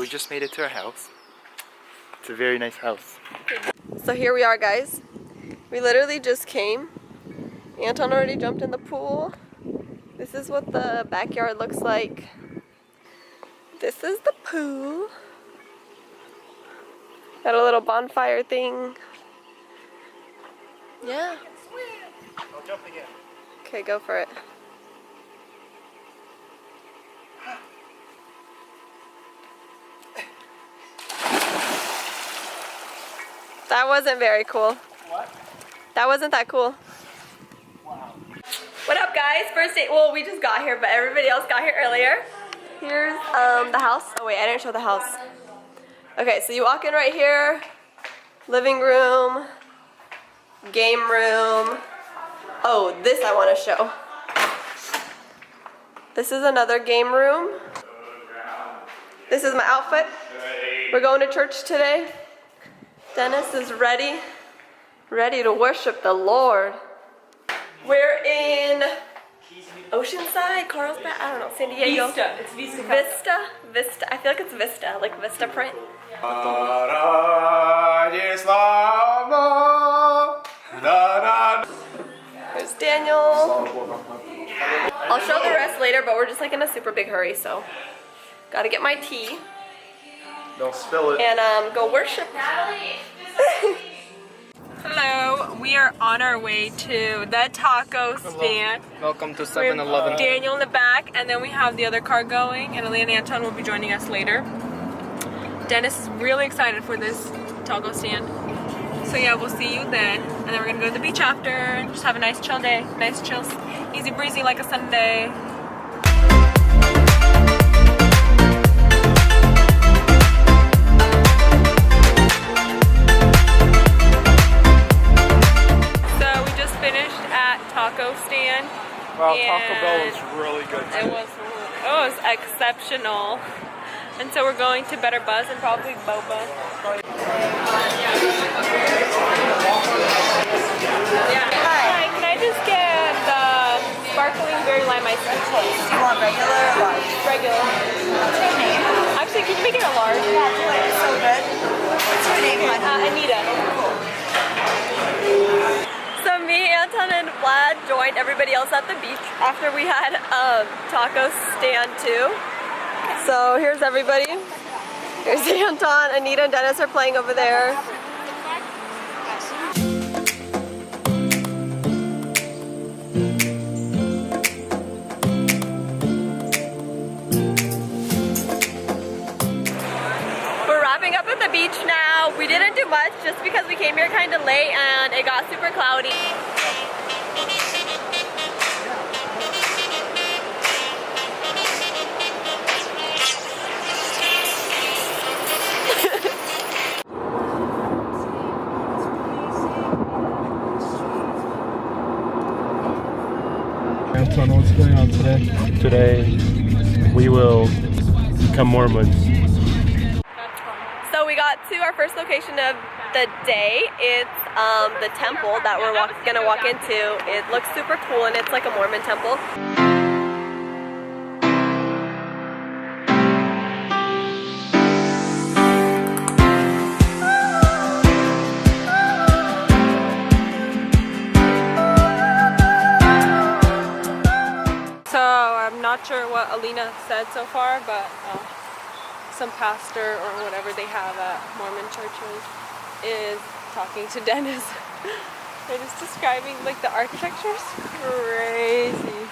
we just made it to our house. It's a very nice house. So here we are, guys. We literally just came. Anton already jumped in the pool. This is what the backyard looks like. This is the pool. Got a little bonfire thing. Yeah. I'll jump again. Okay, go for it. That wasn't very cool. What? That wasn't that cool. Wow. What up, guys? First day. Well, we just got here, but everybody else got here earlier. Here's the house. Oh wait, I didn't show the house. Okay, so you walk in right here. Living room. Game room. Oh, this I want to show. This is another game room. This is my outfit. We're going to church today. Dennis is ready to worship the Lord. We're in Oceanside, Carlsbad, I don't know, San Diego. Vista. It's Vista. Vista. I feel like it's Vista, like Vista print. There's Daniel. I'll show the rest later, but we're just like in a super big hurry, so gotta get my tea. Don't spill it. And go worship. Hello, we are on our way to the taco stand. Welcome to We have 7-Eleven. Daniel in the back, and then we have the other car going, and Alina and Anton will be joining us later. Dennis is really excited for this taco stand. So yeah, we'll see you then. And then we're gonna go to the beach after and just have a nice chill day. Nice chill, easy breezy like a Sunday. Taco stand. Wow, Taco Bell was really good too. It was exceptional. And so we're going to Better Buzz and probably Boba. Hi, can I just get the sparkling berry lime ice cream? Do you want regular or large? Regular. What's your name? Actually, can you make it a large? Yeah, do it. It's so good. What's your name, hon? Anita. So me, Anton, and Vlad joined everybody else at the beach after we had taco stand too. So here's everybody. Here's Anton, Anita, and Dennis are playing over there. We're wrapping up at the beach now. We didn't do much just because we came here kind of late and it got super cloudy. Anton, what's going on today? Today, we will become Mormons. So we got to our first location of the day. It's the temple that we're gonna walk into. It looks super cool and it's like a Mormon temple. So I'm not sure what Alina said so far, but some pastor or whatever they have at Mormon churches is talking to Dennis. They're just describing like the architecture's crazy.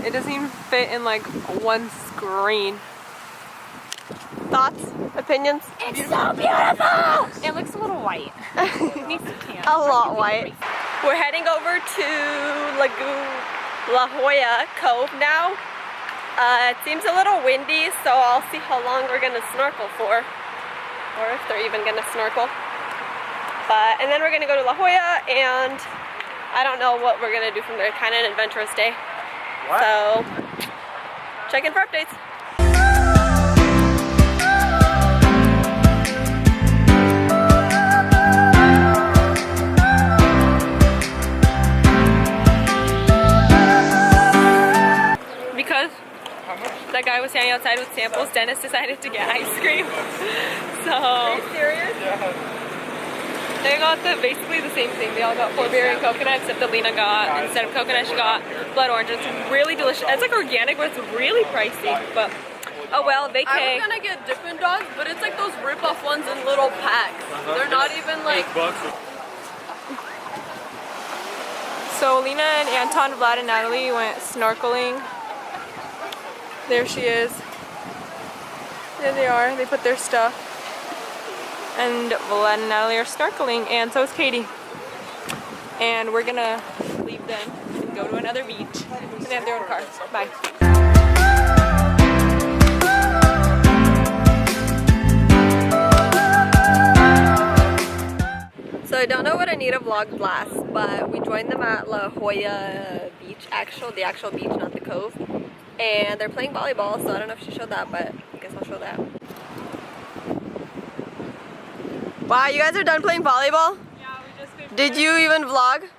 It doesn't even fit in like one screen. Thoughts? Opinions? It's so beautiful! It looks a little white. It needs to tan. A lot white. We're heading over to La Jolla Cove now. It seems a little windy, so I'll see how long we're gonna snorkel for, or if they're even gonna snorkel. And then we're gonna go to La Jolla, and I don't know what we're gonna do from there. Kind of an adventurous day. What? So check in for updates. That guy was standing outside with samples. Dennis decided to get ice cream. So Are you serious? they got basically the same thing. They all got 4-berry and coconut, except Alina got, instead of coconut, she got blood orange. It's really delicious. It's like organic, but it's really pricey. But oh well, vacay. I was gonna get Dippin' Dots, but it's like those rip-off ones in little packs. They're not even like... So Alina and Anton, Vlad, and Natalie went snorkeling. There she is. There they are. They put their stuff. And Vlad and Natalie are snorkeling, and so is Katie. And we're gonna leave them and go to another beach. And they have their own car. Bye. So I don't know what Anita vlogged last, but we joined them at La Jolla Beach, the actual beach, not the cove. And they're playing volleyball, so I don't know if she showed that, but I guess I'll show that. Wow, you guys are done playing volleyball? Yeah, we just Did you even vlog?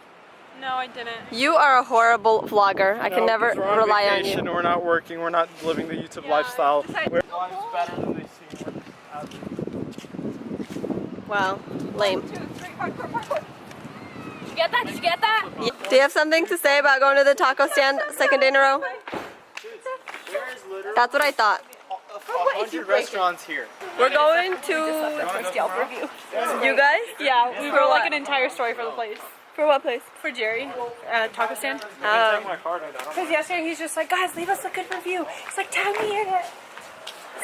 No, I didn't. You are a horrible vlogger. I can never rely on you. We're not working. We're not living the YouTube lifestyle. We're life's better than they seem. Wow, lame. Did you get that? Did you get that? Do you have something to say about going to the taco stand second day in a row? That's what I thought. 100 restaurants here. We're going to... review. You guys? Yeah, we wrote like an entire story for the place. For what place? For Jerry, taco stand. My card right now. Because yesterday he's just like, guys, leave us a good review. He's like, tag me in it.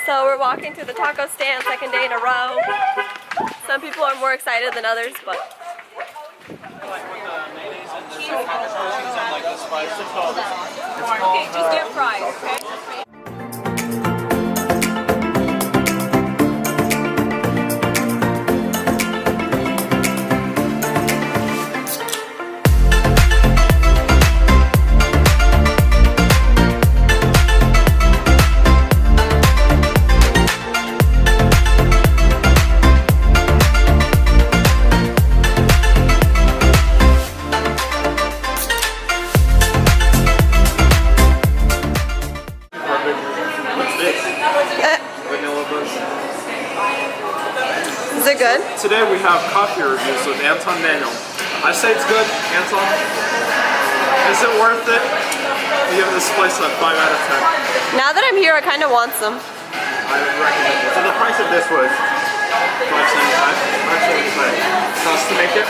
So we're walking to the taco stand second day in a row. Some people are more excited than others, but... Okay, just get fries, okay? Is it good? Today we have coffee reviews with Anton Daniel. I say it's good. Anton, is it worth it? We give this place a 5 out of 10. Now that I'm here, I kind of want some. I would recommend it. So the price of this was $5.75. Cost to make it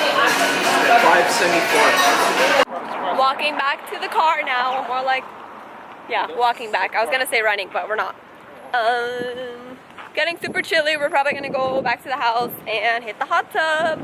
$5.74. Walking back to the car now. More like, yeah, walking back. I was gonna say running, but we're not. Getting super chilly. We're probably gonna go back to the house and hit the hot tub.